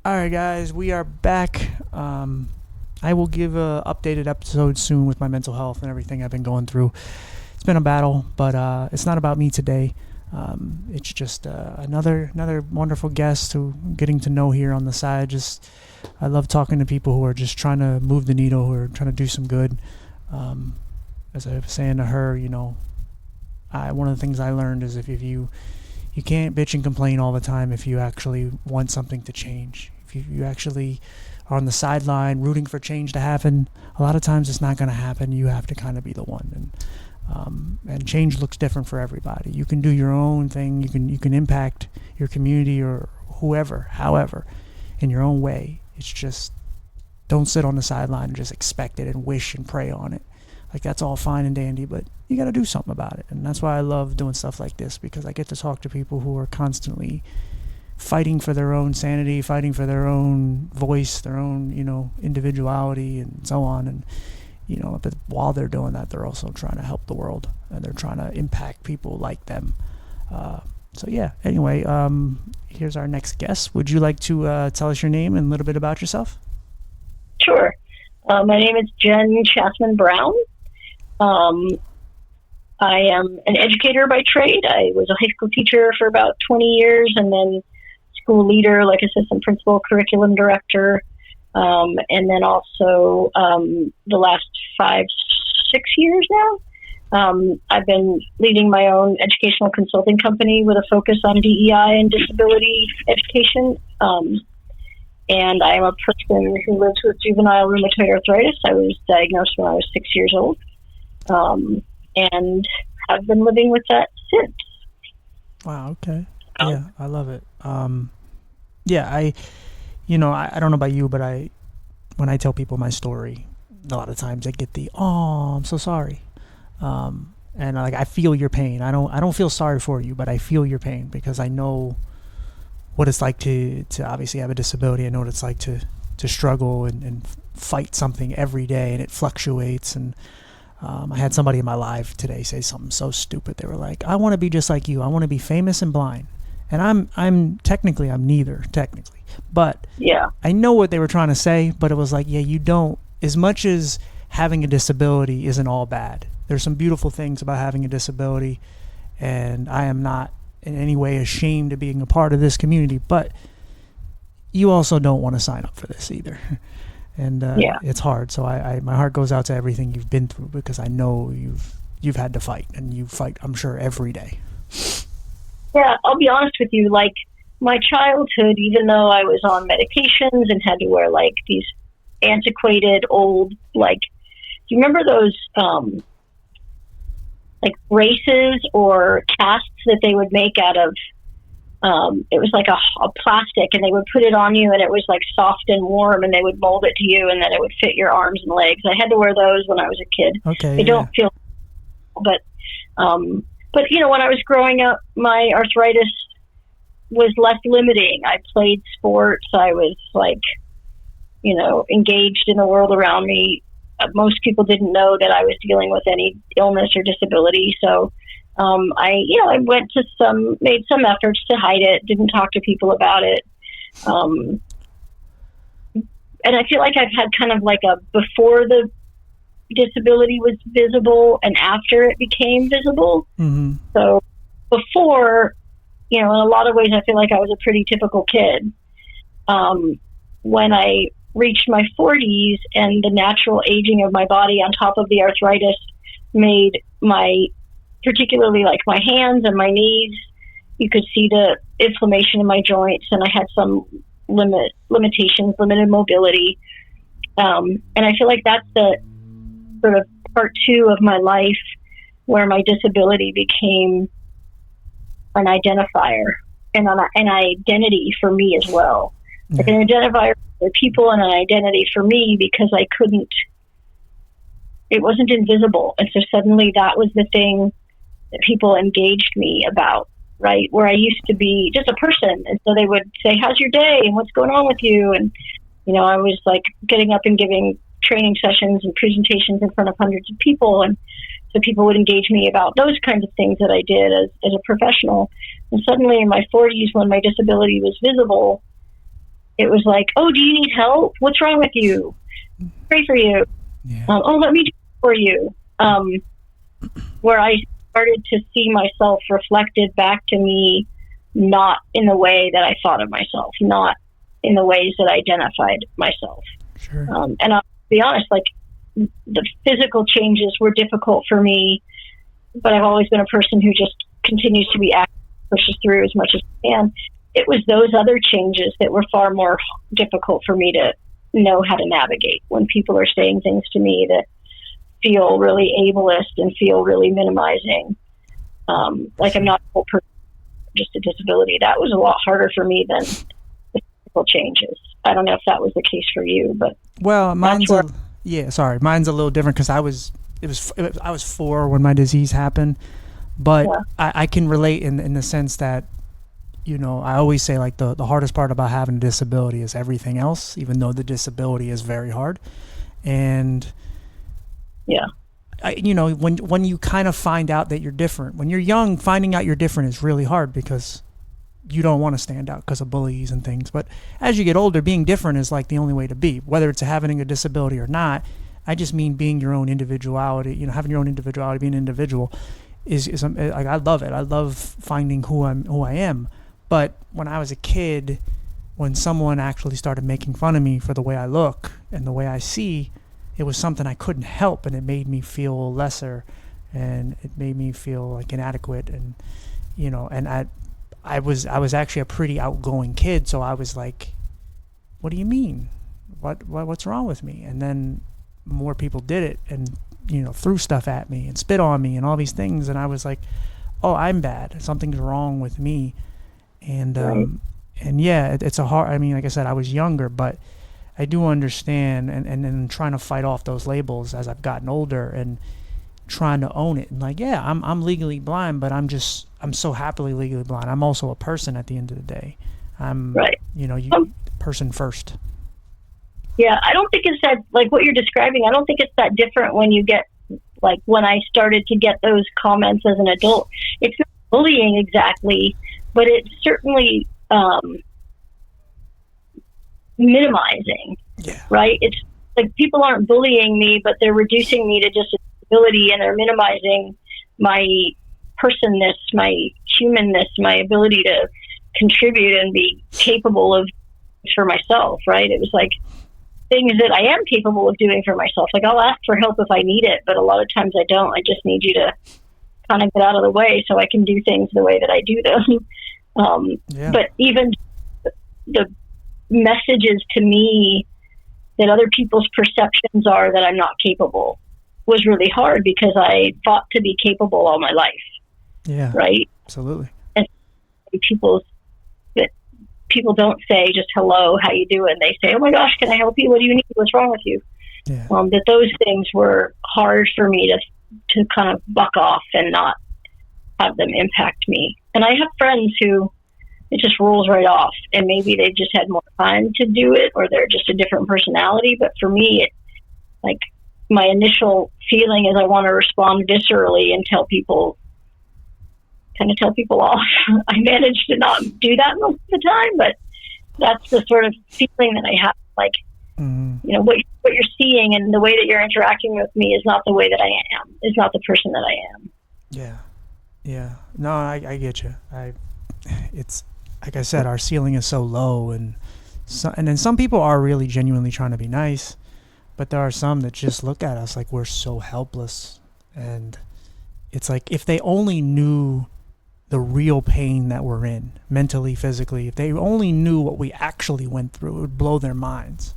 All right, guys, we are back. I will give a updated episode soon with my mental health and everything I've been going through. It's been a battle, but it's not about me today. It's just another wonderful guest who I'm getting to know here on the side. Just I love talking to people who are just trying to move the needle, who are trying to do some good. As I was saying to her, one of the things I learned is if you can't bitch and complain all the time if you actually want something to change. If you actually are on the sideline rooting for change to happen, a lot of times it's not going to happen. You have to kind of be the one. And change looks different for everybody. You can do your own thing. You can impact your community or whoever, however, in your own way. It's just don't sit on the sideline and just expect it and wish and pray on it. Like, that's all fine and dandy, but you got to do something about it. And that's why I love doing stuff like this, because I get to talk to people who are constantly fighting for their own sanity, fighting for their own voice, their own, individuality and so on. And, but while they're doing that, they're also trying to help the world, and they're trying to impact people like them. Anyway, here's our next guest. Would you like to tell us your name and a little bit about yourself? Sure. My name is Jenn Chapman Brown. I am an educator by trade. I was a high school teacher for about 20 years, and then school leader, like assistant principal, curriculum director, and then also the last 5-6 years now, I've been leading my own educational consulting company with a focus on DEI and disability education. And I am a person who lives with juvenile rheumatoid arthritis. I was diagnosed when I was 6 years old, and have been living with that since. Wow. Okay. Yeah, I love it. I don't know about you, but when I tell people my story, a lot of times I get "Oh, I'm so sorry," and I feel your pain. I don't feel sorry for you, but I feel your pain because I know what it's like to obviously have a disability. I know what it's like to struggle and fight something every day, and it fluctuates. And I had somebody in my life today say something so stupid. They were like, "I want to be just like you. I want to be famous and blind." And I'm neither technically, but yeah, I know what they were trying to say. But it was like, yeah, you don't. As much as having a disability isn't all bad, there's some beautiful things about having a disability, and I am not in any way ashamed of being a part of this community, but you also don't want to sign up for this either. And It's hard. So my heart goes out to everything you've been through, because I know you've had to fight, and you fight, I'm sure, every day. Yeah, I'll be honest with you. Like, my childhood, even though I was on medications and had to wear like these antiquated old, like, do you remember those like braces or casts that they would make out of, it was like a plastic, and they would put it on you, and it was like soft and warm, and they would mold it to you, and then it would fit your arms and legs. I had to wear those when I was a kid. Okay. They don't feel, but when I was growing up, my arthritis was less limiting. I played sports. I was engaged in the world around me. Most people didn't know that I was dealing with any illness or disability. So I made some efforts to hide it, didn't talk to people about it. And I feel like I've had kind of like a before the disability was visible and after it became visible. Mm-hmm. So before, in a lot of ways, I feel like I was a pretty typical kid. When I reached my 40s and the natural aging of my body on top of the arthritis made particularly like my hands and my knees, you could see the inflammation in my joints, and I had some limitations, limited mobility. And I feel like that's the sort of part 2 of my life where my disability became an identifier and an identity for me as well. Yeah. Like an identifier for people and an identity for me, because it wasn't invisible. And so suddenly that was the thing that people engaged me about, right? Where I used to be just a person. And so they would say, "How's your day? And what's going on with you?" And, I was like getting up and giving training sessions and presentations in front of hundreds of people. And so people would engage me about those kinds of things that I did as a professional. And suddenly in my 40s, when my disability was visible, it was like, oh, do you need help? What's wrong with you? Pray for you. Yeah. Oh, let me do it for you. Where I started to see myself reflected back to me, not in the way that I thought of myself, not in the ways that I identified myself. Sure. And I'll be honest, like, the physical changes were difficult for me, but I've always been a person who just continues to be active, pushes through as much as I can. It was those other changes that were far more difficult for me to know how to navigate, when people are saying things to me that feel really ableist and feel really minimizing. Like I'm not a whole person, just a disability. That was a lot harder for me than the physical changes. I don't know if that was the case for you, but well, mine's a little different because I was 4 when my disease happened, but yeah. I can relate in the sense that, you know, I always say, like, the hardest part about having a disability is everything else, even though the disability is very hard. And yeah, you know, when you kind of find out that you're different, when you're young, finding out you're different is really hard because you don't want to stand out because of bullies and things. But as you get older, being different is like the only way to be, whether it's having a disability or not. I just mean being your own individuality, you know, having your own individuality, being an individual is like, I love it. I love finding who I am. But when I was a kid, when someone actually started making fun of me for the way I look and the way I see, it was something I couldn't help, and it made me feel lesser, and it made me feel like inadequate. And, you know, and I was actually a pretty outgoing kid, so I was like, what do you mean? What's wrong with me? And then more people did it and, you know, threw stuff at me and spit on me and all these things, and I was like, oh, I'm bad. Something's wrong with me. And right. And yeah, it's a hard, I mean, like I said, I was younger, but I do understand, and trying to fight off those labels as I've gotten older and trying to own it. And like, yeah, I'm legally blind, but I'm so happily legally blind. I'm also a person at the end of the day. I'm right. You know, person first. Yeah, I don't think it's that, like what you're describing, I don't think it's that different when you get, like, when I started to get those comments as an adult. It's not bullying exactly, but it's certainly minimizing, yeah. Right? It's like people aren't bullying me, but they're reducing me to just a disability, and they're minimizing my personness, my humanness, my ability to contribute and be capable of for myself, right? It was like things that I am capable of doing for myself. Like, I'll ask for help if I need it, but a lot of times I don't. I just need you to kind of get out of the way so I can do things the way that I do them. Yeah. But even the messages to me that other people's perceptions are that I'm not capable was really hard, because I fought to be capable all my life. Yeah. Right? Absolutely. And people don't say just hello, how you doing? They say, oh my gosh, can I help you? What do you need? What's wrong with you? Yeah. That those things were hard for me to kind of buck off and not have them impact me. And I have friends who it just rolls right off, and maybe they just had more time to do it, or they're just a different personality. But for me, it, like, my initial feeling is I want to respond viscerally and tell people off. I managed to not do that most of the time, but that's the sort of feeling that I have. Like, you know, what you're seeing and the way that you're interacting with me is not the way that I am. Is not the person that I am. Yeah. Yeah. No, I get you. It's like I said, our ceiling is so low, and then some people are really genuinely trying to be nice, but there are some that just look at us like we're so helpless. And it's like, if they only knew the real pain that we're in, mentally, physically, if they only knew what we actually went through, it would blow their minds.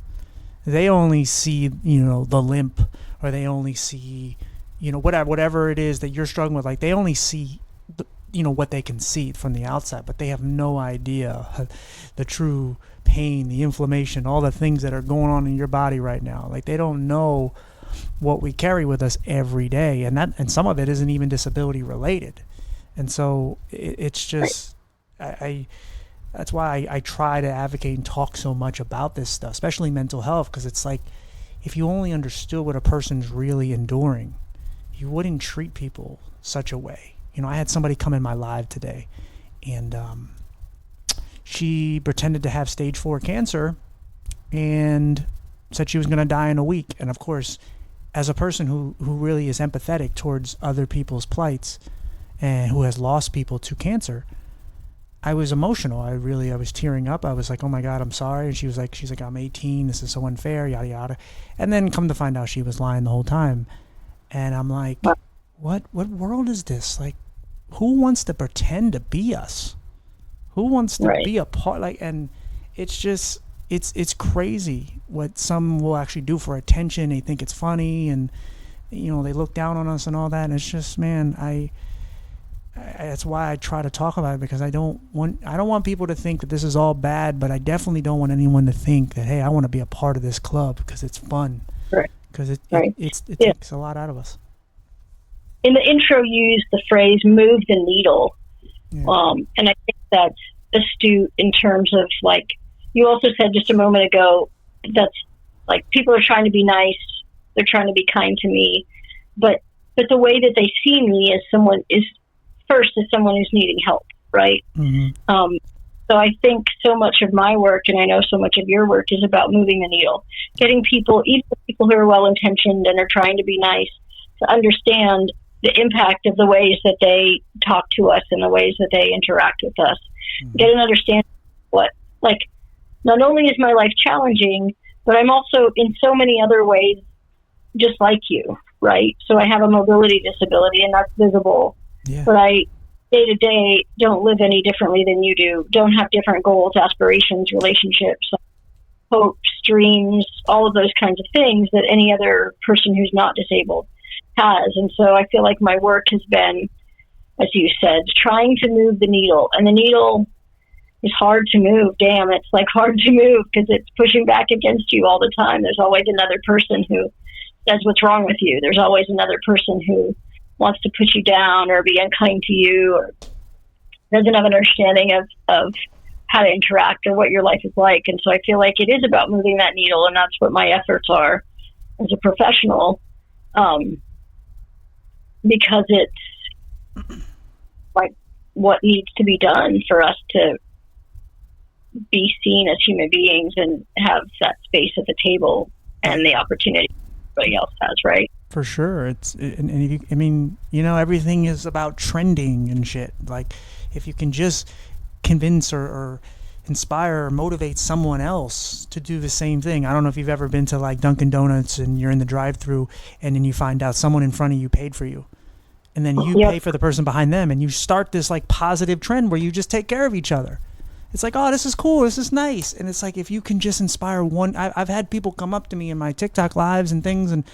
They only see, you know, the limp, or they only see, you know, whatever it is that you're struggling with. Like, they only see you know, what they can see from the outside, but they have no idea the true pain, the inflammation, all the things that are going on in your body right now. Like, they don't know what we carry with us every day, and some of it isn't even disability related. And so it's just, that's why I try to advocate and talk so much about this stuff, especially mental health, because it's like, if you only understood what a person's really enduring, you wouldn't treat people such a way. You know, I had somebody come in my live today, and she pretended to have stage 4 cancer, and said she was going to die in a week. And of course, as a person who really is empathetic towards other people's plights and who has lost people to cancer, I was emotional. I was tearing up. I was like, oh my God, I'm sorry. And she's like, I'm 18. This is so unfair, yada, yada. And then come to find out she was lying the whole time. And I'm like, what world is this? Like, who wants to pretend to be us? Who wants to be a part? Like, and it's just, it's crazy what some will actually do for attention. They think it's funny, and they look down on us and all that. And it's just, man, that's why I try to talk about it, because I don't want people to think that this is all bad, but I definitely don't want anyone to think that, hey, I want to be a part of this club because it's fun. Right. Because it takes a lot out of us. In the intro, you used the phrase "move the needle," and I think that's astute in terms of, like, you also said just a moment ago, that's like people are trying to be nice, they're trying to be kind to me, but the way that they see me as someone who's needing help, right? Mm-hmm. So I think so much of my work, and I know so much of your work, is about moving the needle, getting people, even people who are well-intentioned and are trying to be nice, to understand the impact of the ways that they talk to us and the ways that they interact with us. Mm-hmm. Get an understanding of not only is my life challenging, but I'm also in so many other ways just like you, right? So I have a mobility disability, and that's visible. Yeah. But I, day to day, don't live any differently than you do, don't have different goals, aspirations, relationships, hopes, dreams, all of those kinds of things that any other person who's not disabled has. And so I feel like my work has been, as you said, trying to move the needle. And the needle is hard to move. Damn, it's like hard to move because it's pushing back against you all the time. There's always another person who says what's wrong with you. There's always another person who wants to put you down or be unkind to you or doesn't have an understanding of how to interact or what your life is like. And so I feel like it is about moving that needle, and that's what my efforts are as a professional, because it's like what needs to be done for us to be seen as human beings and have that space at the table and the opportunity everybody else has, right? For sure. Everything is about trending and shit. Like, if you can just convince or inspire or motivate someone else to do the same thing. I don't know if you've ever been to like Dunkin' Donuts and you're in the drive-thru and then you find out someone in front of you paid for you. And then you pay for the person behind them, and you start this like positive trend where you just take care of each other. It's like, oh, this is cool, this is nice. And it's like, if you can just inspire one, I've had people come up to me in my TikTok lives and things and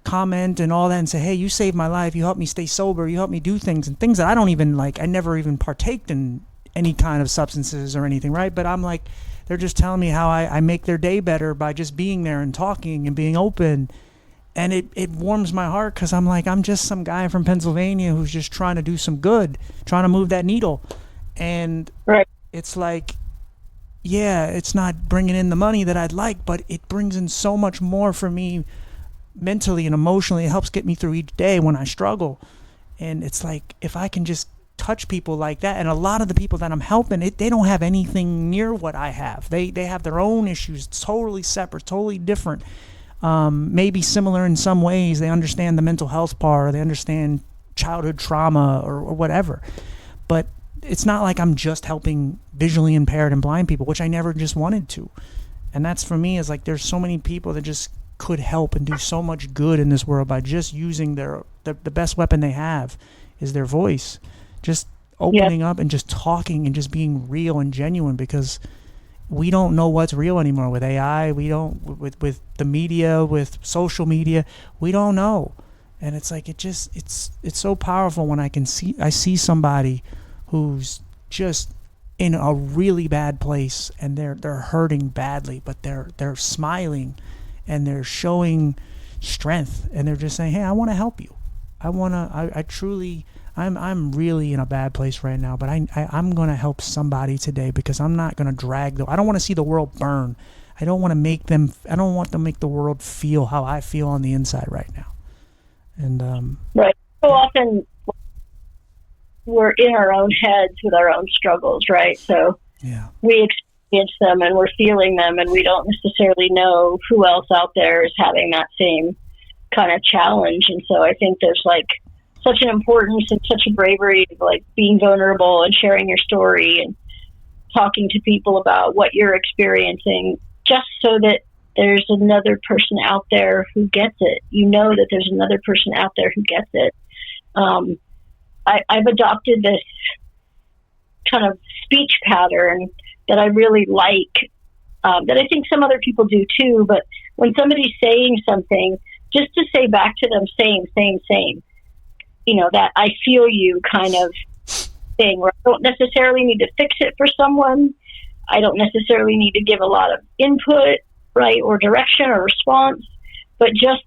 comment and all that and say, hey, you saved my life, you helped me stay sober, you helped me do things, and things that I don't even like, I never even partaked in any kind of substances or anything, right? But I'm like, they're just telling me how I make their day better by just being there and talking and being open. And it warms my heart, because I'm like, I'm just some guy from Pennsylvania who's just trying to do some good, trying to move that needle. And it's like, yeah, it's not bringing in the money that I'd like, but it brings in so much more for me mentally and emotionally. It helps get me through each day when I struggle. And it's like, if I can just touch people like that, and a lot of the people that I'm helping, they don't have anything near what I have. They have their own issues, totally separate, totally different. Maybe similar in some ways. They understand the mental health part, or they understand childhood trauma or whatever. But it's not like I'm just helping visually impaired and blind people, which I never just wanted to. And that's, for me, is like, there's so many people that just could help and do so much good in this world by just using the best weapon they have is their voice. Just opening up and just talking and just being real and genuine, because we don't know what's real anymore with AI. We don't, with the media, with social media, we don't know. And it's like, it's so powerful when I see somebody who's just in a really bad place and they're hurting badly, but they're smiling and they're showing strength, and they're just saying, hey, I want to help you. I'm really in a bad place right now, but I'm going to help somebody today, because I'm not going to drag I don't want to see the world burn. I don't want to make them make the world feel how I feel on the inside right now. And right. So often we're in our own heads with our own struggles, right? So we experience experience them and we're feeling them, and we don't necessarily know who else out there is having that same kind of challenge. And so I think there's like such an importance and such a bravery of like being vulnerable and sharing your story and talking to people about what you're experiencing, just so that there's another person out there who gets it. You know that there's another person out there who gets it. I've adopted this kind of speech pattern that I really like, that I think some other people do too. But when somebody's saying something, just to say back to them, same, you know, that I feel you kind of thing, where I don't necessarily need to fix it for someone. I don't necessarily need to give a lot of input, right, or direction or response, but just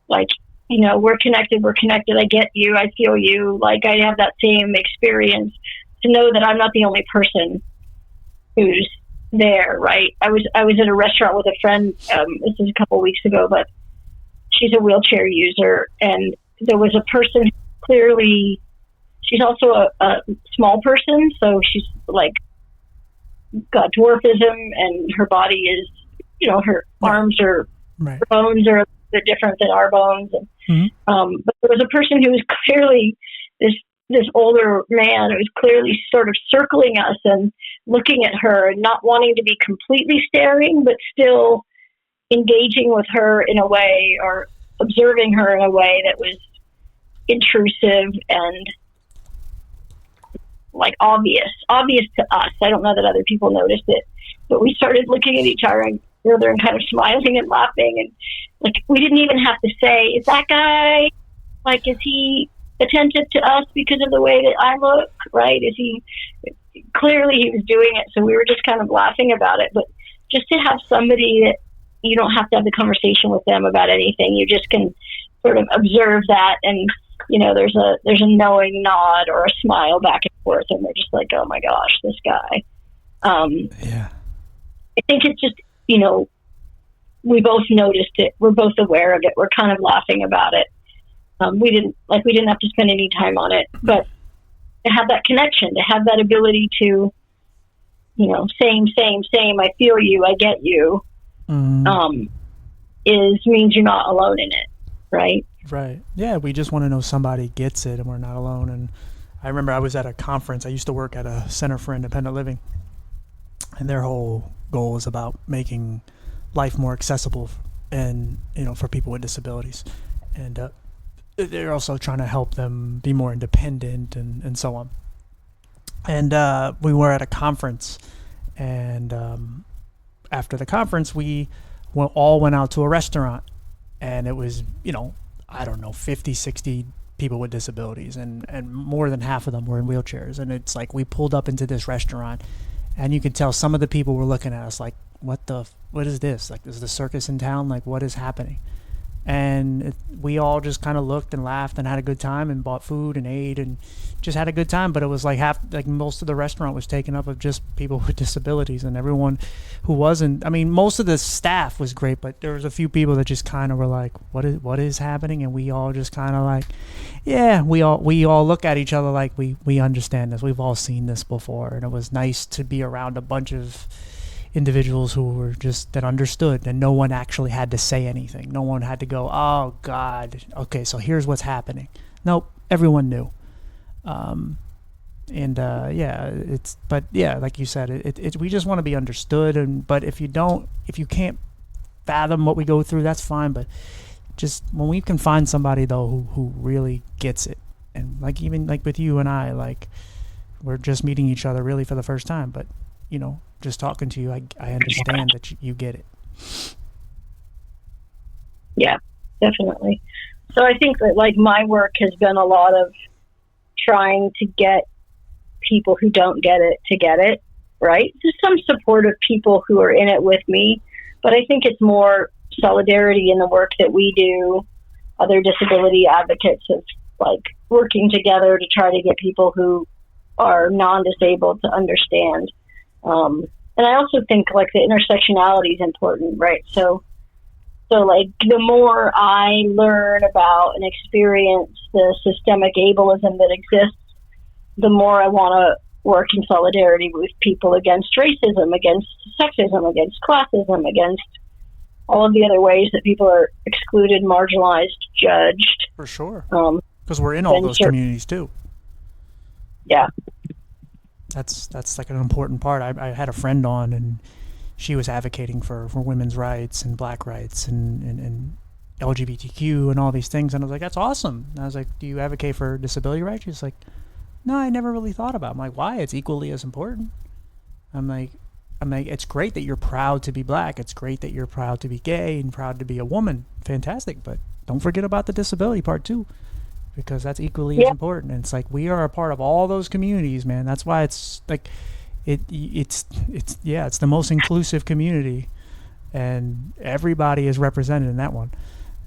like, you know, we're connected. I get you. I feel you. Like I have that same experience, to know that I'm not the only person who's there, right? I was in a restaurant with a friend, this is a couple of weeks ago, but she's a wheelchair user, and there was a person, clearly, she's also a small person, so she's like got dwarfism, and her body is, you know, her arms are, her bones are a bit different than our bones. And, but there was a person who was clearly this older man who was clearly sort of circling us and looking at her and not wanting to be completely staring, but still engaging with her in a way, or observing her in a way that was intrusive and like obvious to us. I don't know that other people noticed it, but we started looking at each other and kind of smiling and laughing, and like we didn't even have to say, "Is that guy, like, is he attentive to us because of the way that I look?" Right? Is he? Clearly, he was doing it, so we were just kind of laughing about it. But just to have somebody that you don't have to have the conversation with them about anything, you just can sort of observe that, and you know, there's a knowing nod or a smile back and forth, and they're just like, "Oh my gosh, this guy." Yeah. I think it's just, you know, we both noticed it. We're both aware of it. We're kind of laughing about it. We didn't have to spend any time on it, but to have that connection, to have that ability to, you know, same, I feel you, I get you, means you're not alone in it, right? Right. Yeah, we just want to know somebody gets it and we're not alone. And I remember I was at a conference. I used to work at a Center for Independent Living, and their whole goal is about making life more accessible and, you know, for people with disabilities. And they're also trying to help them be more independent and so on. And we were at a conference, and after the conference, we all went out to a restaurant, and it was, you know, I don't know, 50, 60 people with disabilities, and more than half of them were in wheelchairs. And it's like we pulled up into this restaurant, and you could tell some of the people were looking at us like, what is this? Like, is the circus in town? Like, what is happening? And we all just kind of looked and laughed and had a good time and bought food and ate and just had a good time. But it was like most of the restaurant was taken up of just people with disabilities, and everyone who wasn't, I mean, most of the staff was great, but there was a few people that just kind of were like, what is happening? And we all just kind of like, yeah, we all look at each other like we understand this. We've all seen this before. And it was nice to be around a bunch of individuals who were just, that understood, and no one actually had to say anything. No one had to go, "Oh God, okay, so here's what's happening." Nope, everyone knew. But like you said, we just want to be understood. But if you can't fathom what we go through, that's fine. But just when we can find somebody though who really gets it, and like even like with you and I, like we're just meeting each other really for the first time, but you know, just talking to you, I understand that you get it. Yeah, definitely. So I think that like my work has been a lot of trying to get people who don't get it to get it, right? There's some supportive people who are in it with me, but I think it's more solidarity in the work that we do, other disability advocates, of like working together to try to get people who are non-disabled to understand. And I also think like the intersectionality is important, right? So like the more I learn about and experience the systemic ableism that exists, the more I want work in solidarity with people against racism, against sexism, against classism, against all of the other ways that people are excluded, marginalized, judged. For sure. Because we're in all those communities too. Yeah. That's like an important part. I had a friend on, and she was advocating for women's rights and black rights and LGBTQ and all these things. And I was like, that's awesome. And I was like, do you advocate for disability rights? She's like, no, I never really thought about it. I'm like, why? It's equally as important. I'm like, it's great that you're proud to be black. It's great that you're proud to be gay and proud to be a woman. Fantastic. But don't forget about the disability part too, because that's equally as important. And it's like, we are a part of all those communities, man. That's why it's like, it's the most inclusive community, and everybody is represented in that one.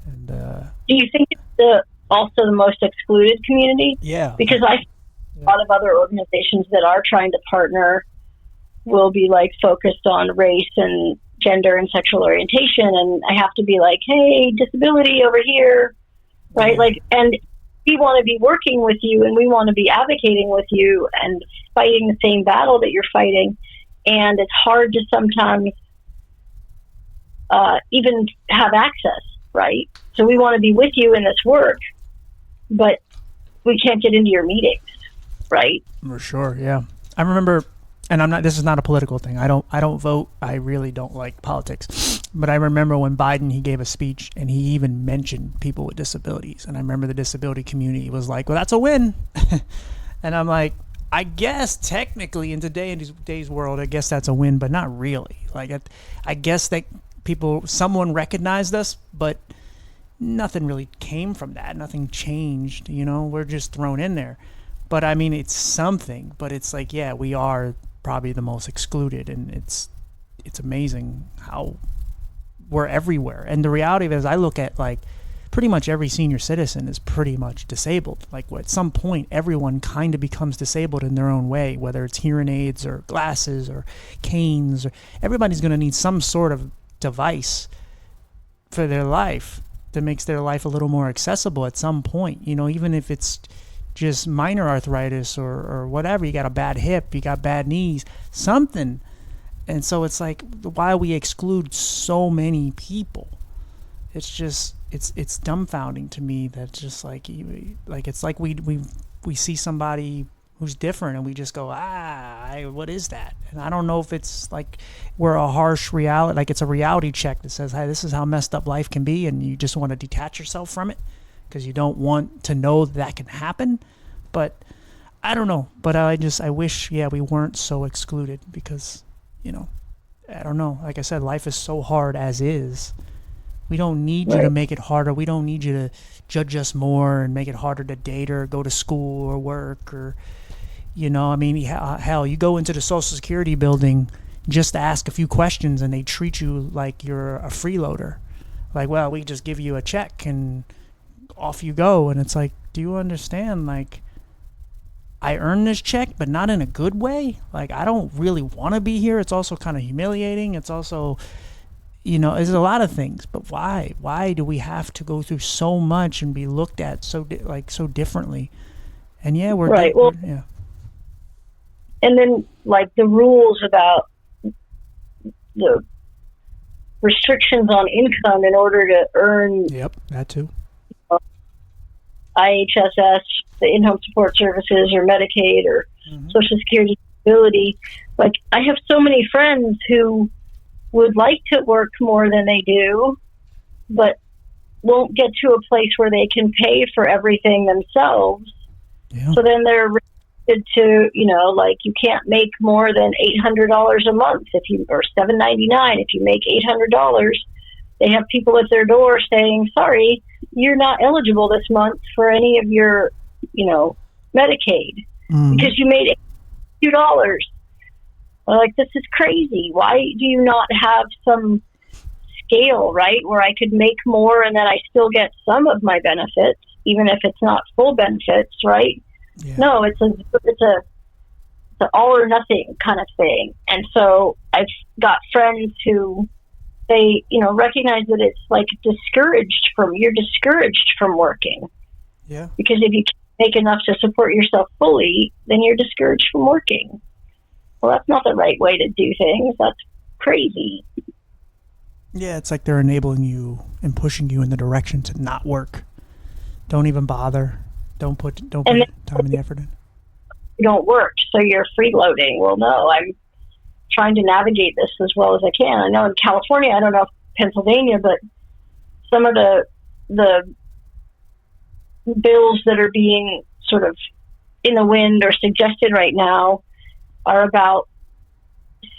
And do you think it's also the most excluded community? Yeah. Because a lot of other organizations that are trying to partner will be like focused on race and gender and sexual orientation, and I have to be like, hey, disability over here, right? Like, and we want to be working with you, and we want to be advocating with you and fighting the same battle that you're fighting. And it's hard to sometimes even have access, right? So we want to be with you in this work, but we can't get into your meetings, right? For sure, yeah. I remember, and this is not a political thing. I don't vote. I really don't like politics. But I remember when Biden, he gave a speech, and he even mentioned people with disabilities. And I remember the disability community was like, well, that's a win. And I'm like, I guess technically in today's world, I guess that's a win, but not really. Like, I guess that someone recognized us, but nothing really came from that. Nothing changed, we're just thrown in there. But I mean, it's something, but it's like, yeah, we are probably the most excluded, and it's amazing how we're everywhere. And the reality of it is, I look at like pretty much every senior citizen is pretty much disabled. Like, at some point, everyone kind of becomes disabled in their own way, whether it's hearing aids or glasses or canes. Everybody's going to need some sort of device for their life that makes their life a little more accessible at some point, even if it's just minor arthritis or whatever. You got a bad hip, you got bad knees, something. And so it's like, why we exclude so many people. It's just, it's dumbfounding to me that just like it's like we see somebody who's different, and we just go, what is that? And I don't know if it's like we're a harsh reality, like it's a reality check that says, hey, this is how messed up life can be, and you just want to detach yourself from it because you don't want to know that can happen. But I don't know. But I wish, we weren't so excluded, because, I don't know. Like I said, life is so hard as is. We don't need you to make it harder. We don't need you to judge us more and make it harder to date or go to school or work or, I mean, hell, you go into the Social Security building just to ask a few questions, and they treat you like you're a freeloader. Like, well, we just give you a check and off you go. And it's like, do you understand? Like, I earned this check, but not in a good way. Like, I don't really want to be here. It's also kind of humiliating. It's also, there's a lot of things. But why? Why do we have to go through so much and be looked at so differently? And we're right. Yeah. And then, like, the rules about the restrictions on income in order to earn. Yep, that too. IHSS, the in-home support services, or Medicaid, or Social Security disability. Like, I have so many friends who would like to work more than they do, but won't get to a place where they can pay for everything themselves. Yeah. So then they're restricted to, like, you can't make more than $800 a month or $799 if you make $800. They have people at their door saying, sorry, you're not eligible this month for any of your, Medicaid because you made $2. Like, this is crazy. Why do you not have some scale, right, where I could make more and then I still get some of my benefits, even if it's not full benefits, right? Yeah. No, it's an all or nothing kind of thing. And so I've got friends who they, recognize that it's like you're discouraged from working. Yeah. Because if you can't make enough to support yourself fully, then you're discouraged from working. Well, that's not the right way to do things. That's crazy. Yeah, it's like they're enabling you and pushing you in the direction to not work. Don't even bother. Don't put time and the effort in. You don't work, so you're freeloading. Well, no, I'm trying to navigate this as well as I can. I know in California, I don't know if Pennsylvania, but some of the bills that are being sort of in the wind or suggested right now are about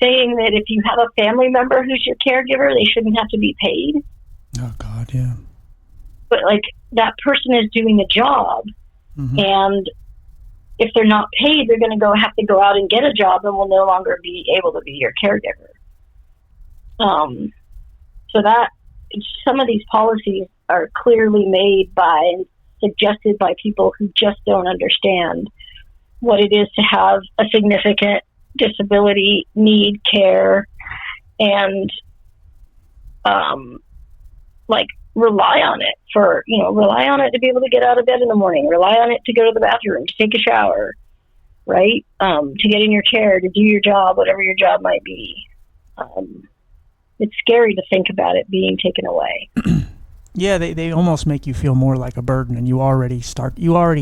saying that if you have a family member who's your caregiver, they shouldn't have to be paid. Oh, God, yeah. But, like, that person is doing a job, and if they're not paid, they're going to have to go out and get a job and will no longer be able to be your caregiver. So that some of these policies are clearly made by and suggested by people who just don't understand what it is to have a significant disability, need care, and rely on it to be able to get out of bed in the morning, rely on it to go to the bathroom, to take a shower, right? To get in your chair, to do your job, whatever your job might be. It's scary to think about it being taken away. Yeah, they almost make you feel more like a burden, and you already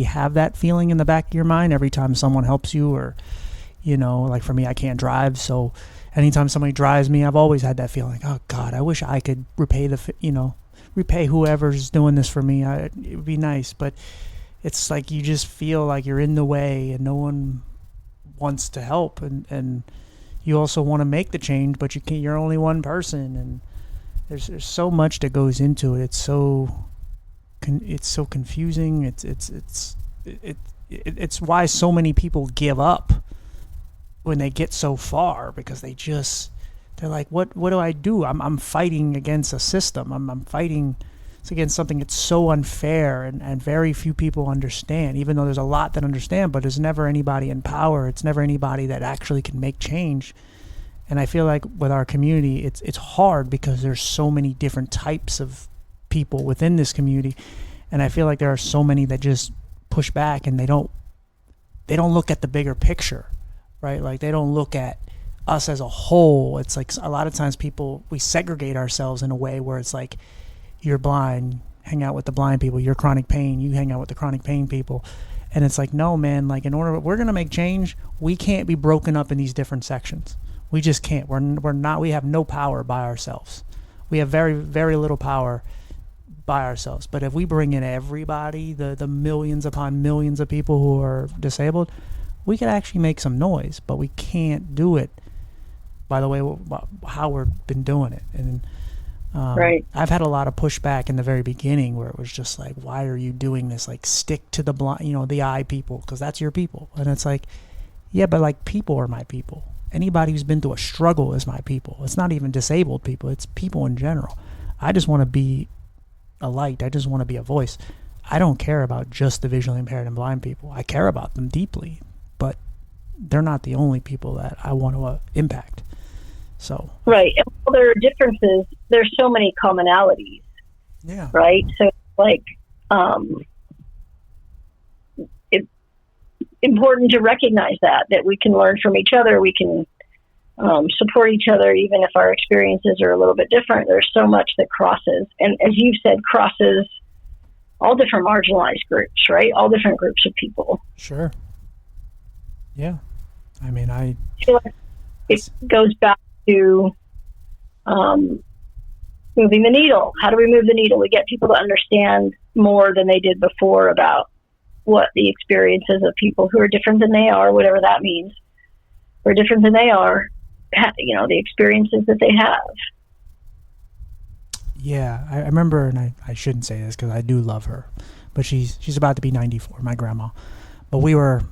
have that feeling in the back of your mind every time someone helps you, or, like for me, I can't drive, so anytime somebody drives me, I've always had that feeling, oh God, I wish I could repay whoever's doing this for me. It would be nice, but it's like you just feel like you're in the way and no one wants to help, and you also want to make the change, but you're only one person, and there's so much that goes into it. It's so confusing. It's why so many people give up when they get so far, because they're like, what do I do? I'm fighting against a system. I'm fighting against something that's so unfair, and very few people understand, even though there's a lot that understand, but there's never anybody in power. It's never anybody that actually can make change. And I feel like with our community, it's hard because there's so many different types of people within this community. And I feel like there are so many that just push back, and they don't look at the bigger picture, right? Like they don't look at us as a whole. It's like a lot of times we segregate ourselves in a way where it's like, you're blind, hang out with the blind people. You're chronic pain, you hang out with the chronic pain people. And it's like, no, man, like if we're going to make change, we can't be broken up in these different sections. We just can't. We have no power by ourselves. We have very, very little power by ourselves. But if we bring in everybody, the millions upon millions of people who are disabled, we could actually make some noise, but we can't do it by the way how we've been doing it. And right. I've had a lot of pushback in the very beginning where it was just like, why are you doing this? Like, stick to the blind, the eye people, because that's your people. And it's like, yeah, but like, people are my people. Anybody who's been through a struggle is my people. It's not even disabled people. It's people in general. I just want to be a light. I just want to be a voice. I don't care about just the visually impaired and blind people. I care about them deeply, but they're not the only people that I want to impact. So right. And while there are differences, there's so many commonalities. Yeah. Right. So like, it's important to recognize that we can learn from each other. We can support each other, even if our experiences are a little bit different. There's so much that crosses, and as you've said, crosses all different marginalized groups, right? All different groups of people. Sure. Yeah. I mean, I feel like it goes back to moving the needle. How do we move the needle? We get people to understand more than they did before about what the experiences of people who are different than they are, whatever that means, or different than they are, the experiences that they have. Yeah, I remember, and I shouldn't say this because I do love her, but she's about to be 94, my grandma. But we were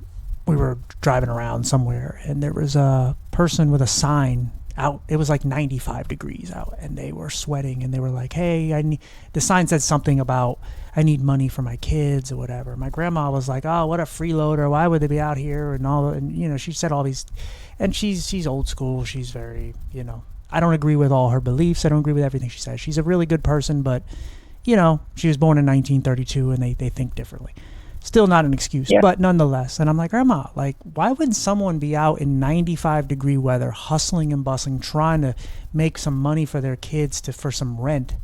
driving around somewhere, and there was a person with a sign out. It was like 95 degrees out, and they were sweating, and they were like, hey, the sign said something about, I need money for my kids or whatever. My grandma was like, oh, what a freeloader. Why would they be out here? And she said all these, and she's old school. She's very, I don't agree with all her beliefs. I don't agree with everything she says. She's a really good person, but, she was born in 1932, and they think differently. Still not an excuse, Yeah. but nonetheless. And I'm like, Grandma, like, why would someone be out in 95-degree weather, hustling and bustling, trying to make some money for their kids for some rent?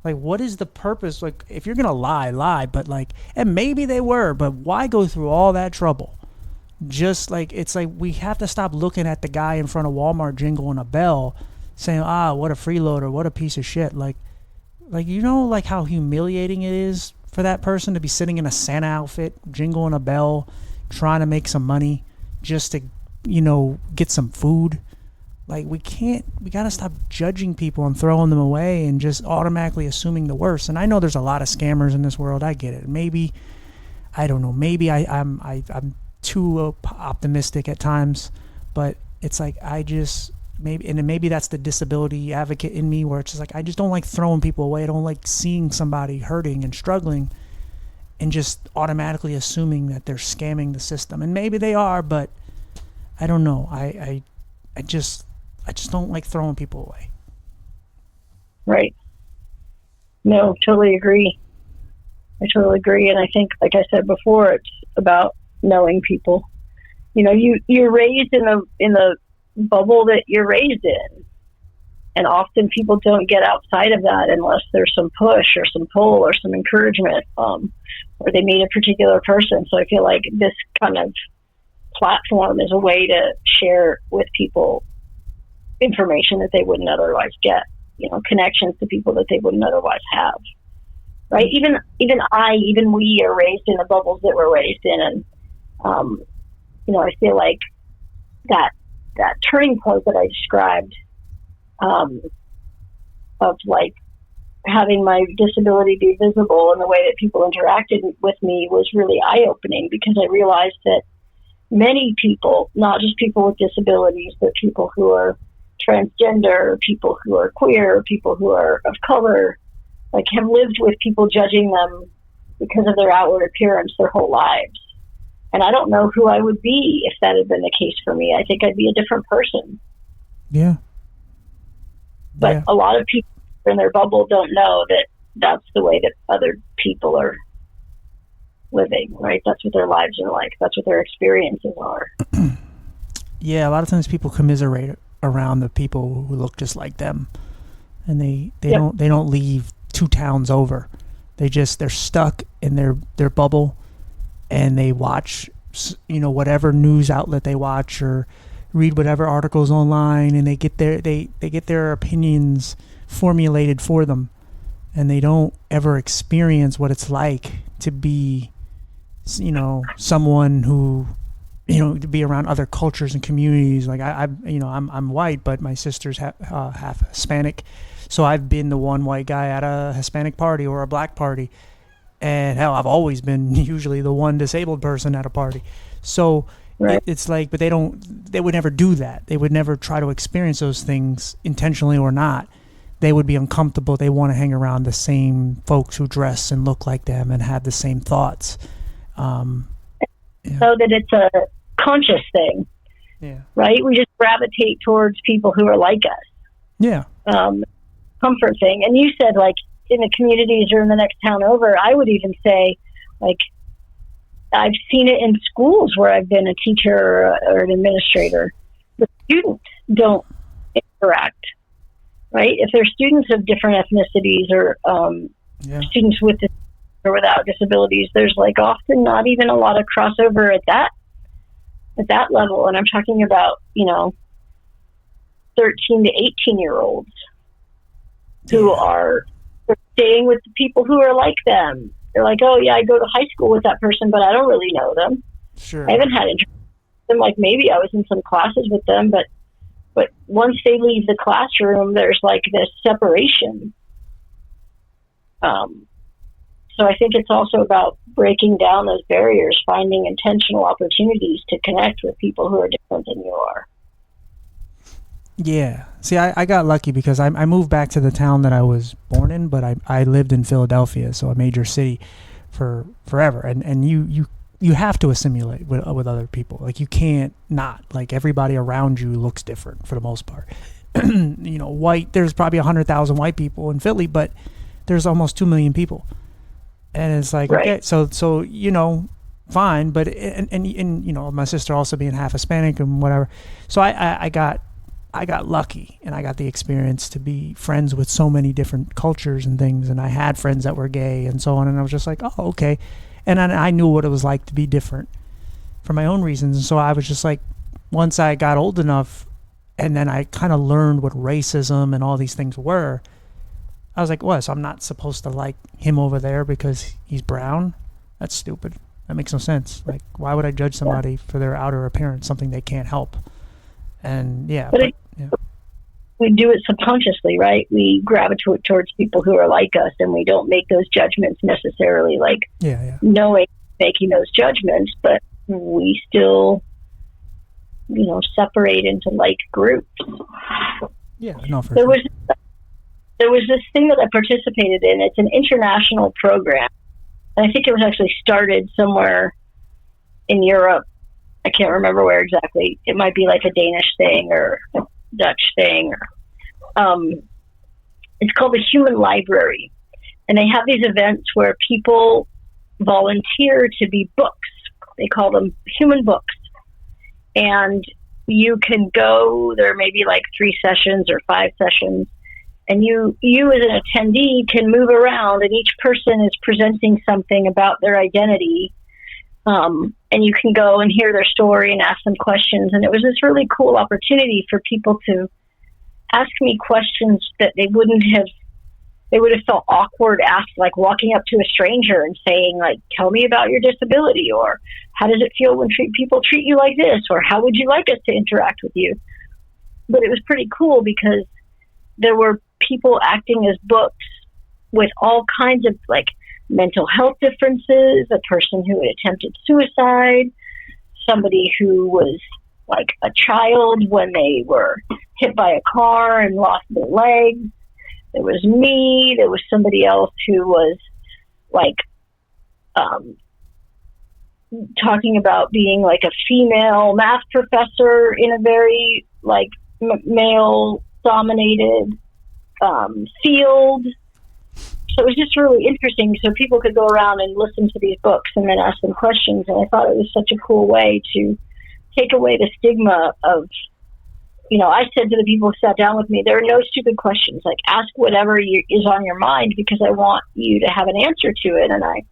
Like, what is the purpose? Like, if you're going to lie, but like, and maybe they were, but why go through all that trouble? Just like, it's like, we have to stop looking at the guy in front of Walmart jingling a bell saying, what a freeloader, what a piece of shit. Like, you know, like how humiliating it is for that person to be sitting in a Santa outfit, jingling a bell, trying to make some money just to, you know, get some food. Like, we got to stop judging people and throwing them away and just automatically assuming the worst. And I know there's a lot of scammers in this world. I get it. Maybe, I don't know, maybe I'm too optimistic at times, but it's like, maybe that's the disability advocate in me, where it's just like, I just don't like throwing people away. I don't like seeing somebody hurting and struggling and just automatically assuming that they're scamming the system. And maybe they are, but I don't know. I just don't like throwing people away. Right. No, totally agree. I totally agree. And I think, like I said before, it's about knowing people. You know, you're raised in the bubble that you're raised in, and often people don't get outside of that unless there's some push or some pull or some encouragement, or they meet a particular person. So I feel like this kind of platform is a way to share with people information that they wouldn't otherwise get, you know, connections to people that they wouldn't otherwise have, right? Even we are raised in the bubbles that we're raised in, and you know, I feel like that turning point that I described, of like having my disability be visible in the way that people interacted with me, was really eye-opening, because I realized that many people, not just people with disabilities, but people who are transgender, people who are queer, people who are of color, like, have lived with people judging them because of their outward appearance their whole lives. And I don't know who I would be if that had been the case for me. I think I'd be a different person. Yeah. But a lot of people in their bubble don't know that that's the way that other people are living, right? That's what their lives are like. That's what their experiences are. Yeah, a lot of times people commiserate around the people who look just like them, and they don't leave 2 towns over. They're stuck in their bubble, and they watch, you know, whatever news outlet they watch, or read whatever articles online, and they get their opinions formulated for them, and they don't ever experience what it's like to be, you know, someone who, you know, to be around other cultures and communities. Like I'm white, but my sister's half Hispanic, so I've been the one white guy at a Hispanic party or a black party, and hell, I've always been usually the one disabled person at a party. So right. It's like, but they would never do that. They would never try to experience those things, intentionally or not. They would be uncomfortable. They want to hang around the same folks who dress and look like them and have the same thoughts. So that it's a conscious thing, right? We just gravitate towards people who are like us. Yeah. Comfort thing. And you said, like, in the communities or in the next town over, I would even say, like, I've seen it in schools where I've been a teacher or an administrator. The students don't interact, right? If they're students of different ethnicities or students with or without disabilities, there's like often not even a lot of crossover at that level. And I'm talking about, you know, 13 to 18-year-olds who are staying with the people who are like them. They're like, oh yeah, I go to high school with that person, but I don't really know them. Sure. I haven't had interest in them. Like, maybe I was in some classes with them, but once they leave the classroom, there's like this separation. So I think it's also about breaking down those barriers, finding intentional opportunities to connect with people who are different than you are. Yeah. See, I got lucky because I moved back to the town that I was born in, but I lived in Philadelphia, so a major city, for forever. And you have to assimilate with other people. Like, you can't not. Like, everybody around you looks different for the most part. You know, white, there's probably 100,000 white people in Philly, but there's almost 2 million people. And it's like, right. Okay, so you know, fine, but and you know, my sister also being half Hispanic and whatever, so I got lucky, and I got the experience to be friends with so many different cultures and things, and I had friends that were gay and so on, and I was just like, oh, okay, and I knew what it was like to be different for my own reasons, and so I was just like, once I got old enough, and then I kind of learned what racism and all these things were, I was like, what, so I'm not supposed to like him over there because he's brown? That's stupid. That makes no sense. Like, why would I judge somebody for their outer appearance, something they can't help? And yeah, we do it subconsciously, right? We gravitate towards people who are like us, and we don't make those judgments necessarily, like knowing making those judgments, but we still, you know, separate into like groups. Yeah, no, for there sure. There was this thing that I participated in. It's an international program. And I think it was actually started somewhere in Europe. I can't remember where exactly. It might be like a Danish thing or a Dutch thing. It's called the Human Library. And they have these events where people volunteer to be books. They call them human books. And you can go, there may be like 3 sessions or 5 sessions. And you as an attendee can move around, and each person is presenting something about their identity. And you can go and hear their story and ask them questions. And it was this really cool opportunity for people to ask me questions that they would have felt awkward asked, like walking up to a stranger and saying, like, tell me about your disability, or how does it feel when people treat you like this, or how would you like us to interact with you? But it was pretty cool because there were people acting as books with all kinds of like mental health differences, a person who had attempted suicide, somebody who was like a child when they were hit by a car and lost their legs. There was me. There was somebody else who was like talking about being like a female math professor in a very like male dominated field. So it was just really interesting. So people could go around and listen to these books and then ask them questions. And I thought it was such a cool way to take away the stigma of, you know, I said to the people who sat down with me, there are no stupid questions. Like, ask whatever is on your mind, because I want you to have an answer to it. And I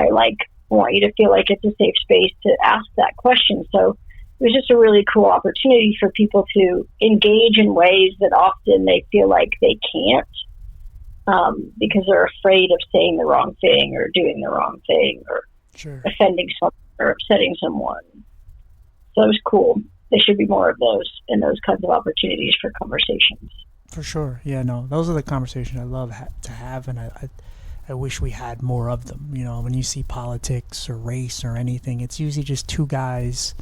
like want you to feel like it's a safe space to ask that question. So it was just a really cool opportunity for people to engage in ways that often they feel like they can't, because they're afraid of saying the wrong thing or doing the wrong thing or offending someone or upsetting someone. So it was cool. There should be more of those and those kinds of opportunities for conversations. For sure. Yeah, no, those are the conversations I love to have, and I wish we had more of them. You know, when you see politics or race or anything, it's usually just 2 guys,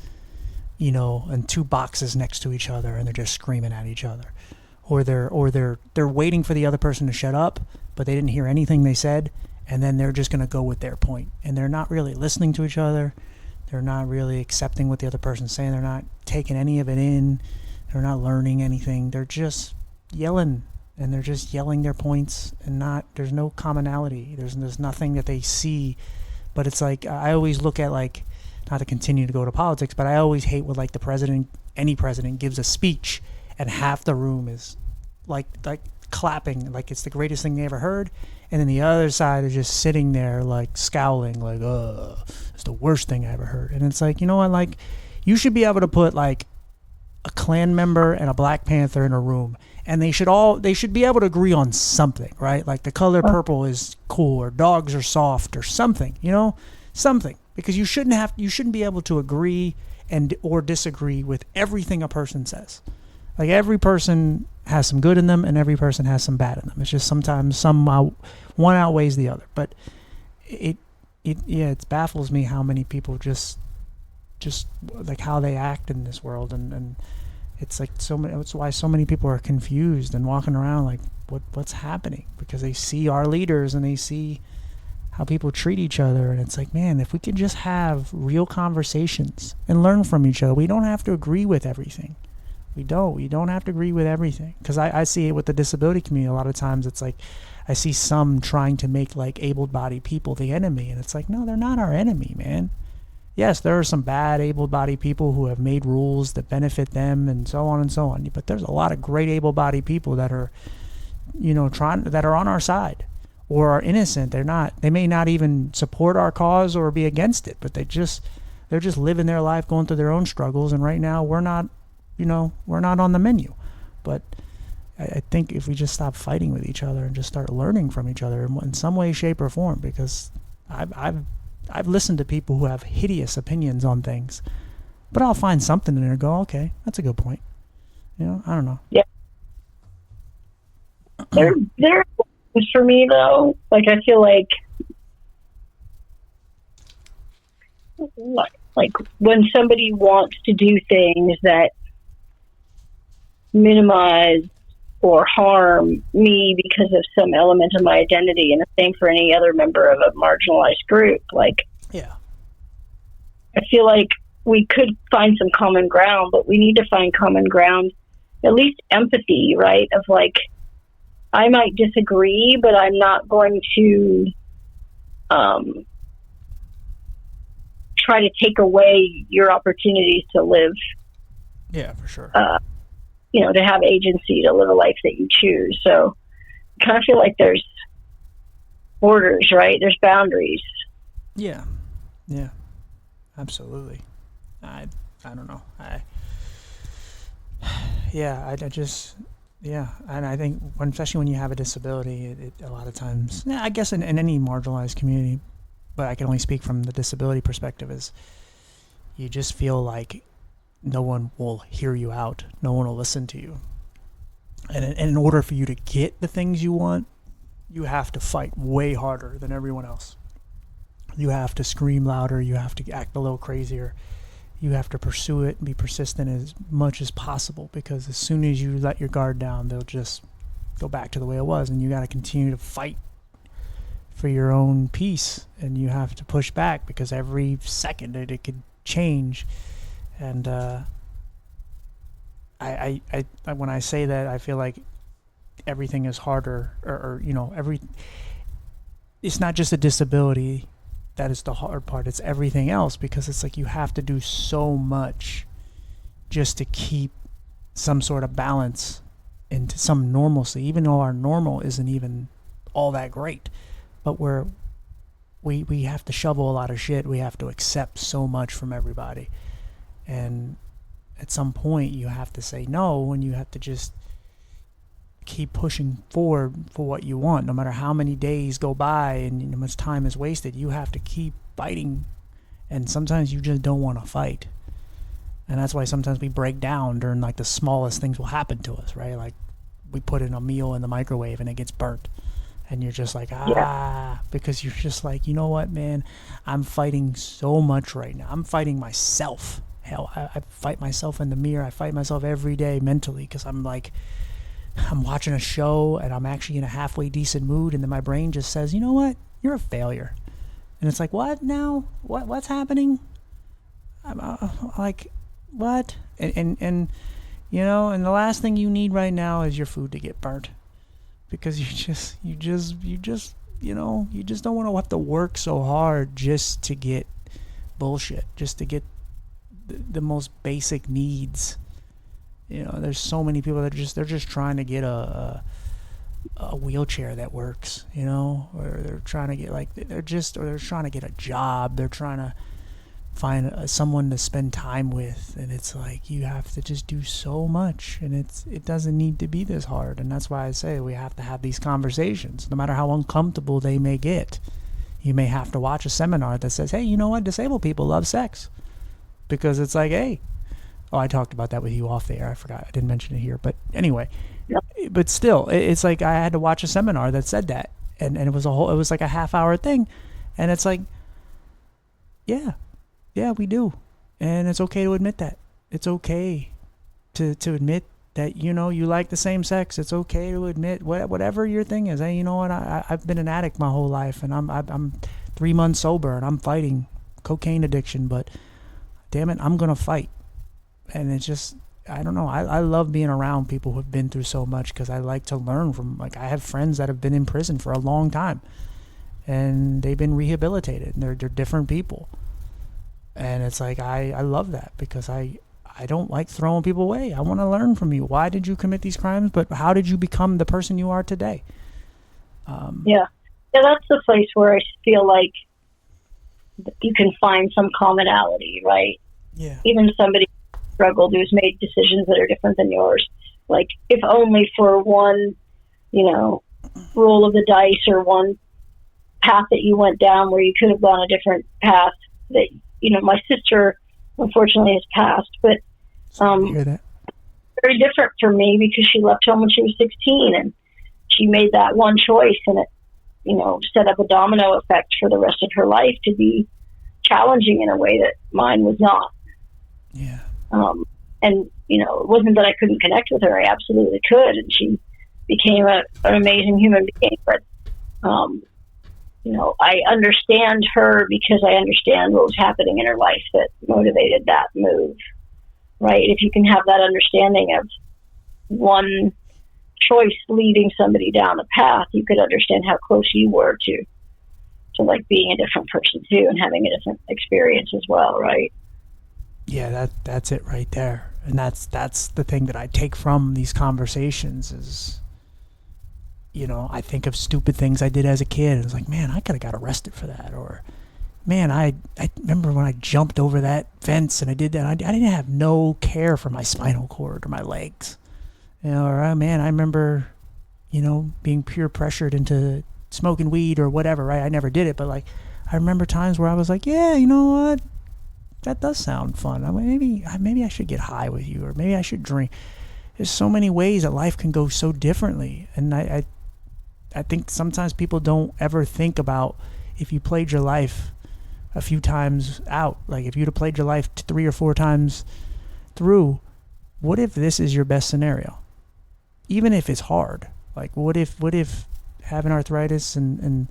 you know, and 2 boxes next to each other, and they're just screaming at each other, or they're waiting for the other person to shut up, but they didn't hear anything they said, and then they're just going to go with their point, and they're not really listening to each other. They're not really accepting what the other person's saying. They're not taking any of it in. They're not learning anything. They're just yelling, and they're just yelling their points, and there's no commonality. There's nothing that they see. But it's like, I always look at, like, not to continue to go to politics, but I always hate when, like, any president gives a speech and half the room is like clapping like it's the greatest thing they ever heard, and then the other side is just sitting there like scowling like, it's the worst thing I ever heard. And it's like, you know what, like, you should be able to put like a Klan member and a Black Panther in a room, and they should be able to agree on something, right? Like the color purple is cool, or dogs are soft, or something, you know, something, because you shouldn't be able to agree or disagree with everything a person says. Like, every person has some good in them, and every person has some bad in them. It's just sometimes one outweighs the other. But it baffles me how many people just like how they act in this world, and it's like it's why so many people are confused and walking around like, what's happening, because they see our leaders and they see how people treat each other, and it's like, man, if we could just have real conversations and learn from each other. We don't have to agree with everything. We don't have to agree with everything, because I see it with the disability community. A lot of times it's like I see some trying to make like able-bodied people the enemy, and it's like, no, they're not our enemy, man. yes, there are some bad able-bodied people who have made rules that benefit them and so on and so on. But there's a lot of great able-bodied people that are, that are on our side or are innocent. They may not even support our cause or be against it, but they're just living their life, going through their own struggles. And right now we're not on the menu. But I think if we just stop fighting with each other and just start learning from each other in some way, shape, or form, because I've listened to people who have hideous opinions on things, but I'll find something in there and go, okay, that's a good point. I don't know. Yeah. There for me though, like I feel like when somebody wants to do things that minimize or harm me because of some element of my identity, and the same for any other member of a marginalized group, yeah, I feel like we could find some common ground, but we need to find common ground, at least empathy, right? Of like, I might disagree, but I'm not going to try to take away your opportunities to live. Yeah, for sure. To have agency to live a life that you choose. So I kind of feel like there's borders, right? There's boundaries. Yeah, absolutely. I don't know. And I think especially when you have a disability, it a lot of times, I guess in any marginalized community, but I can only speak from the disability perspective, is you just feel like no one will hear you out. No one will listen to you. And in order for you to get the things you want, you have to fight way harder than everyone else. You have to scream louder. You have to act a little crazier. You have to pursue it and be persistent as much as possible, because as soon as you let your guard down, they'll just go back to the way it was, and you got to continue to fight for your own peace, and you have to push back because every second it could change. And I when I say that, I feel like everything is harder, or it's not just a disability that is the hard part, it's everything else, because it's like you have to do so much just to keep some sort of balance and some normalcy, even though our normal isn't even all that great. But we have to shovel a lot of shit. We have to accept so much from everybody. And at some point you have to say no, and you have to just keep pushing forward for what you want. No matter how many days go by and how much time is wasted, you have to keep fighting. And sometimes you just don't want to fight. And that's why sometimes we break down during like the smallest things will happen to us, right? Like we put in a meal in the microwave and it gets burnt. And you're just like, because you're just like, you know what, man, I'm fighting so much right now. I'm fighting myself. Hell, I fight myself in the mirror. I fight myself every day mentally, because I'm watching a show and I'm actually in a halfway decent mood, and then my brain just says, you know what, you're a failure. And it's like, what now? What's happening? I'm like, what? And and the last thing you need right now is your food to get burnt, because you just don't want to have to work so hard just to get bullshit, just to get the most basic needs. There's so many people that they're just trying to get a wheelchair that works, or they're trying to get they're trying to get a job. They're trying to find someone to spend time with, and it's like you have to just do so much, and it doesn't need to be this hard. And that's why I say we have to have these conversations, no matter how uncomfortable they may get. You may have to watch a seminar that says, hey, you know what, disabled people love sex, because it's like, hey, I talked about that with you off the air. I forgot, I didn't mention it here, but anyway. Yep. But still, it's like I had to watch a seminar that said that, and it was like a half-hour thing, and it's like, yeah, we do. And it's okay to admit that. It's okay to admit that, you like the same sex. It's okay to admit whatever your thing is. Hey, you know what? I've been an addict my whole life, and I'm 3 months sober, and I'm fighting cocaine addiction, but damn it, I'm going to fight. And it's just, I don't know. I love being around people who have been through so much, because I like to learn from, I have friends that have been in prison for a long time, and they've been rehabilitated, and they're different people. And it's like, I love that because I don't like throwing people away. I want to learn from you. Why did you commit these crimes? But how did you become the person you are today? Yeah, that's the place where I feel like you can find some commonality, right? Yeah. Even somebody who struggled who's made decisions that are different than yours, like if only for one, roll of the dice or one path that you went down where you could have gone a different path. That my sister unfortunately has passed, but hear that. very different for me because she left home when she was 16 and she made that one choice, and it set up a domino effect for the rest of her life to be challenging in a way that mine was not. Yeah. And it wasn't that I couldn't connect with her. I absolutely could, and she became an amazing human being. But I understand her because I understand what was happening in her life that motivated that move. Right? If you can have that understanding of one choice leading somebody down a path, you could understand how close you were to like being a different person too and having a different experience as well, right? Yeah, that's it right there. And that's the thing that I take from these conversations is, I think of stupid things I did as a kid. And it's like, man, I could have got arrested for that. Or, man, I remember when I jumped over that fence and I did that. I didn't have no care for my spinal cord or my legs. Or, man, I remember, being peer pressured into smoking weed or whatever, right? I never did it, but like, I remember times where I was like, yeah, you know what? That does sound fun. Maybe I should get high with you, or maybe I should drink. There's so many ways that life can go so differently. And I think sometimes people don't ever think about if you played your life a few times out, like if you'd have played your life 3 or 4 times through, what if this is your best scenario? Even if it's hard, like what if having arthritis and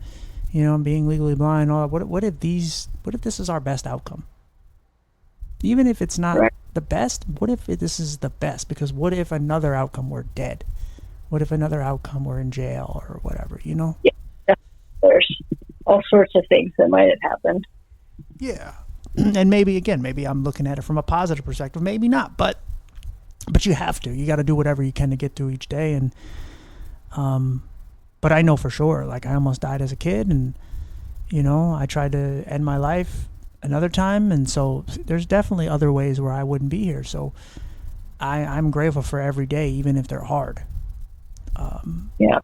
being legally blind, all that, what if this is our best outcome? Even if it's not the best, what if this is the best? Because what if another outcome we're dead? What if another outcome we're in jail or whatever, Yeah, there's all sorts of things that might have happened. Yeah. And maybe I'm looking at it from a positive perspective, maybe not, but you have to. You got to do whatever you can to get through each day. And but I know for sure, like I almost died as a kid, and I tried to end my life another time, and so there's definitely other ways where I wouldn't be here. So I'm grateful for every day, even if they're hard. Yeah.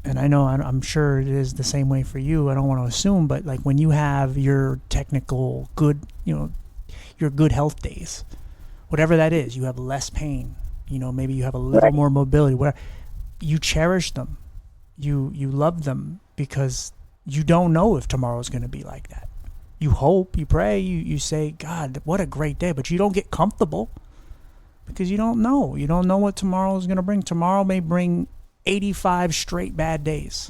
And I know, I'm sure it is the same way for you. I don't want to assume, but like when you have your technical good, your good health days, whatever that is, you have less pain, maybe you have a little more mobility, where you cherish them, you love them because you don't know if tomorrow's going to be like that. You hope, you pray, you say, God, what a great day, but you don't get comfortable because you don't know. You don't know what tomorrow is going to bring. Tomorrow may bring 85 straight bad days.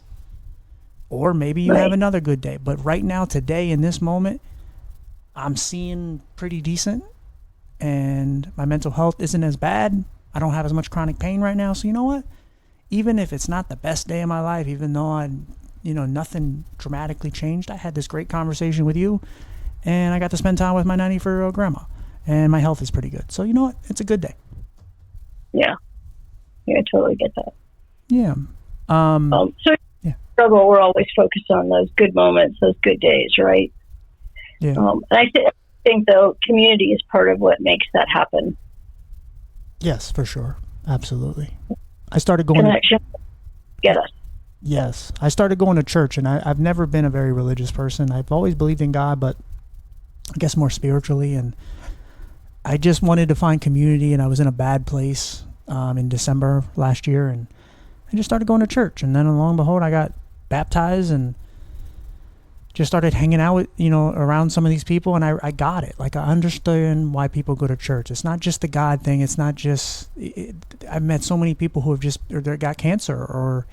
Or maybe you have another good day. But right now, today, in this moment, I'm seeing pretty decent. And my mental health isn't as bad. I don't have as much chronic pain right now. So you know what? Even if it's not the best day of my life, even though nothing dramatically changed, I had this great conversation with you. And I got to spend time with my 94-year-old grandma. And my health is pretty good. So you know what? It's a good day. Yeah. Yeah, I totally get that. Yeah. Struggle, we're always focused on those good moments, those good days, right? Yeah. And I think, though, community is part of what makes that happen. Yes, for sure. Absolutely. I started going Connection. Get us. Yes. I started going to church, and I've never been a very religious person. I've always believed in God, but I guess more spiritually. And I just wanted to find community, and I was in a bad place in December last year, and I just started going to church. And then, lo and behold, I got baptized and just started hanging out with, around some of these people, and I got it. Like, I understand why people go to church. It's not just the God thing. It's not just, I've met so many people who have they got cancer, or,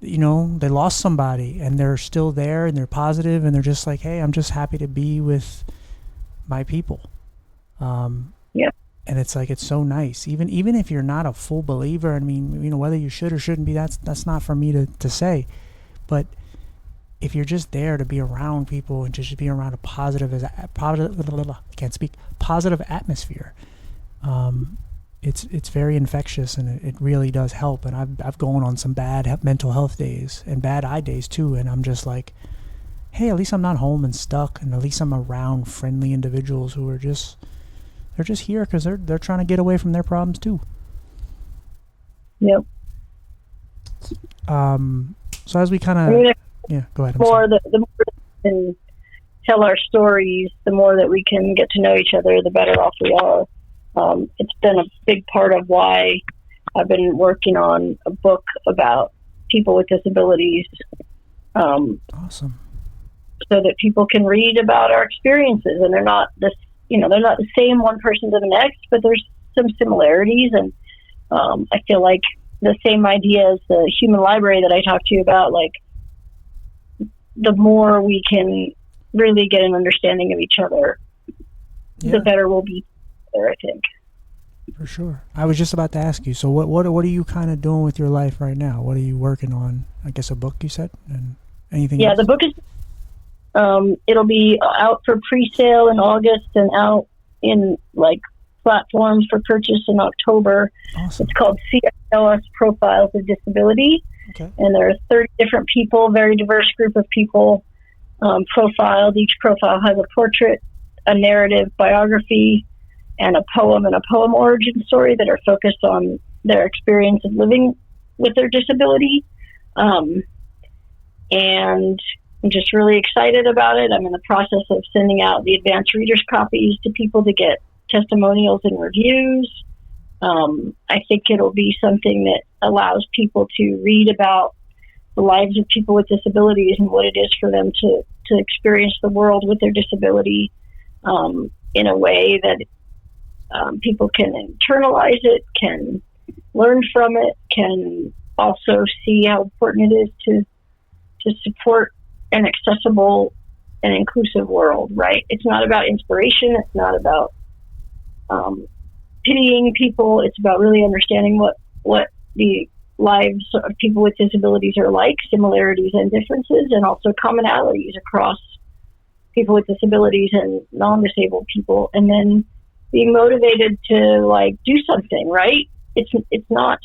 they lost somebody, and they're still there, and they're positive, and they're just like, hey, I'm just happy to be with my people. Yeah. And it's like, it's so nice. Even if you're not a full believer, I mean, whether you should or shouldn't be, that's not for me to say. But if you're just there to be around people and just be around a positive positive atmosphere, it's very infectious, and it really does help. And I've gone on some bad mental health days and bad eye days too, and I'm just like, hey, at least I'm not home and stuck, and at least I'm around friendly individuals who are just here because they're trying to get away from their problems too. Yep. So as we kind of go ahead. The more we can tell our stories, the more that we can get to know each other, the better off we are. It's been a big part of why I've been working on a book about people with disabilities. Awesome. So that people can read about our experiences, and they're not they're not the same one person to the next, but there's some similarities. And I feel like the same idea as the human library that I talked to you about, like the more we can really get an understanding of each other, the better we'll be there, I think. For sure. I was just about to ask you, so what are you kind of doing with your life right now? What are you working on? I guess a book, you said, and anything else? The book is it'll be out for pre-sale in August and out in like platforms for purchase in October. Awesome. It's called CSLS Profiles of Disability. Okay. And there are 30 different people, very diverse group of people profiled. Each profile has a portrait, a narrative, biography, and a poem origin story that are focused on their experience of living with their disability. And I'm just really excited about it. I'm in the process of sending out the advanced readers copies to people to get testimonials and reviews. I think it'll be something that allows people to read about the lives of people with disabilities and what it is for them to experience the world with their disability in a way that people can internalize it, can learn from it, can also see how important it is to support an accessible and inclusive world, right? It's not about inspiration. It's not about pitying people. It's about really understanding what the lives of people with disabilities are like, similarities and differences, and also commonalities across people with disabilities and non-disabled people, and then being motivated to like do something, right? It's not,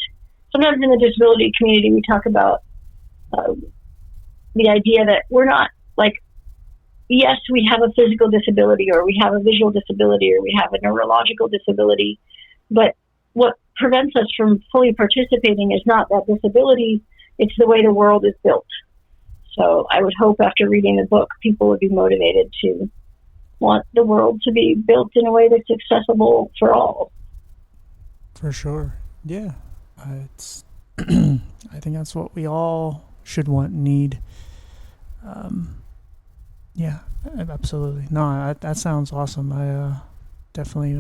sometimes in the disability community we talk about the idea that we're not like, yes, we have a physical disability, or we have a visual disability, or we have a neurological disability, but what prevents us from fully participating is not that disability, it's the way the world is built. So I would hope after reading the book, people would be motivated to want the world to be built in a way that's accessible for all. For sure. Yeah. It's I think that's what we all should want and need. Yeah, absolutely. No, that sounds awesome. I definitely,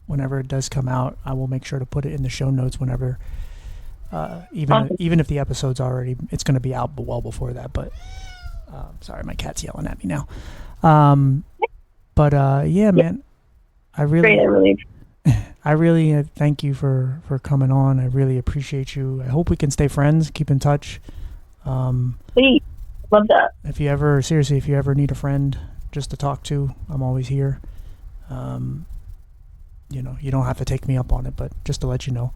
whenever it does come out, I will make sure to put it in the show notes whenever, even if the episode's already, it's going to be out well before that. But sorry, my cat's yelling at me now. Yeah, man, I really thank you for coming on. I really appreciate you. I hope we can stay friends, keep in touch. Please, love that. If you ever need a friend just to talk to, I'm always here. You don't have to take me up on it, but just to let you know.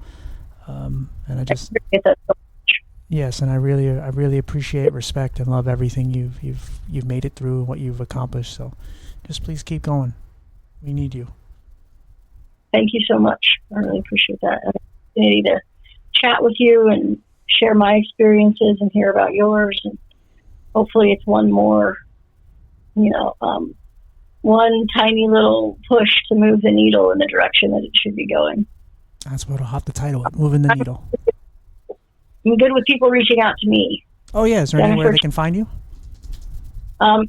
And I just appreciate that so much. Yes, and I really appreciate, respect, and love everything you've made it through and what you've accomplished. So, just please keep going. We need you. Thank you so much. I really appreciate that. An opportunity to chat with you and share my experiences and hear about yours. And hopefully it's one more, one tiny little push to move the needle in the direction that it should be going. That's what I'll have to title it, Moving the Needle. I'm good with people reaching out to me. Oh, yeah. Is there anywhere they can find you?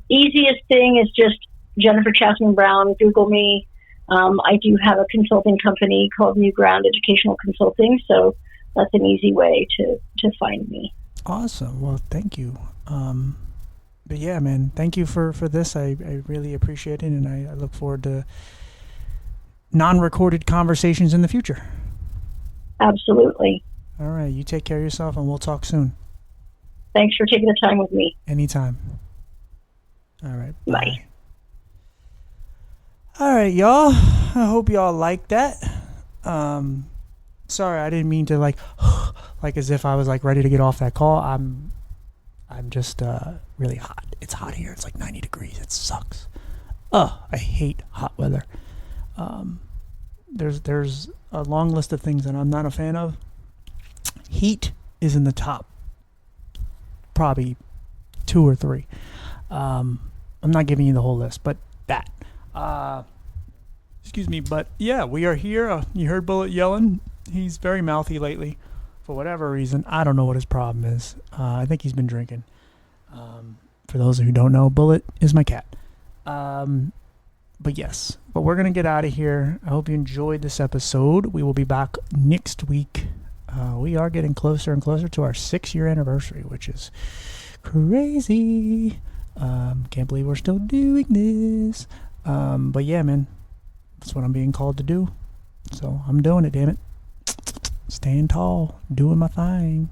Easiest thing is just Jennifer Chasman Brown. Google me. I do have a consulting company called New Ground Educational Consulting, so that's an easy way to find me. Awesome. Well, thank you. But yeah, man, thank you for this. I really appreciate it, and I look forward to non-recorded conversations in the future. Absolutely. All right. You take care of yourself, and we'll talk soon. Thanks for taking the time with me. Anytime. All right. Bye. All right, y'all. I hope y'all like that. Sorry, I didn't mean to like as if I was like ready to get off that call. I'm just really hot. It's hot here. It's like 90 degrees. It sucks. I hate hot weather. There's a long list of things that I'm not a fan of. Heat is in the top, probably 2 or 3. I'm not giving you the whole list, but that. Excuse me, but yeah, we are here. You heard Bullet yelling. He's very mouthy lately, for whatever reason. I don't know what his problem is. I think he's been drinking. For those who don't know, Bullet is my cat. But yes, but we're gonna get out of here. I hope you enjoyed this episode. We will be back next week. We are getting closer and closer to our 6-year anniversary, which is crazy. Can't believe we're still doing this. But yeah, man, that's what I'm being called to do. So I'm doing it, damn it. Staying tall, doing my thing.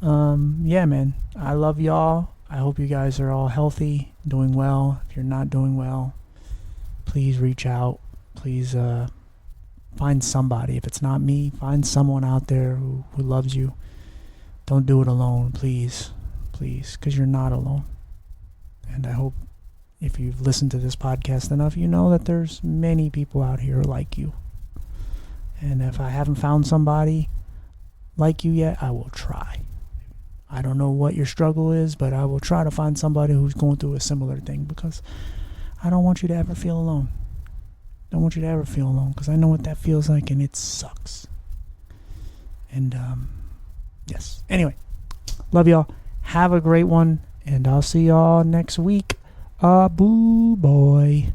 Yeah, man, I love y'all. I hope you guys are all healthy, doing well. If you're not doing well, please reach out. Please find somebody. If it's not me, find someone out there who loves you. Don't do it alone, please. Please, because you're not alone. And I hope if you've listened to this podcast enough, you know that there's many people out here like you. And if I haven't found somebody like you yet, I will try. I don't know what your struggle is, but I will try to find somebody who's going through a similar thing, because I don't want you to ever feel alone. Don't want you to ever feel alone, because I know what that feels like, and it sucks. And yes. Anyway, love y'all. Have a great one, and I'll see y'all next week. Boo boy.